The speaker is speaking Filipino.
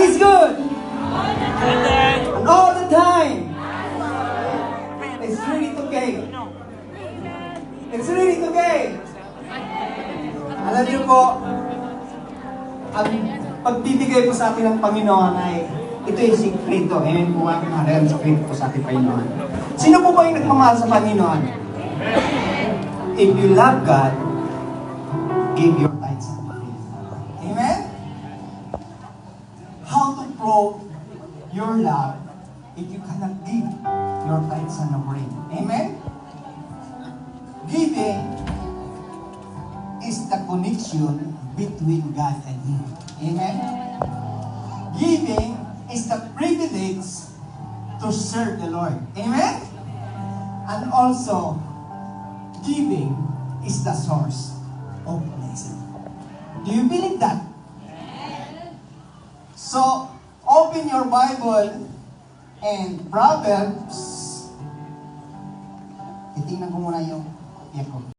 is good. And all the time. It's really okay. It's really okay. Alam niyo po, ang pagbibigay po sa atin ng Panginoon ay ito yung sikreto. Ngayon po ang aking sikreto po sa ating Panginoon. Sino po ba yung nagmamahal sa Panginoon? If you love God, give your tithes and offerings. Amen? How to prove your love if you cannot give your tithes and offering? Amen? Giving is the connection between God and you. Amen? Giving is the privilege to serve the Lord. Amen? And also, giving is the source of blessing. Do you believe that? So, open your Bible and Proverbs. Titingnan ko muna yung kopya ko.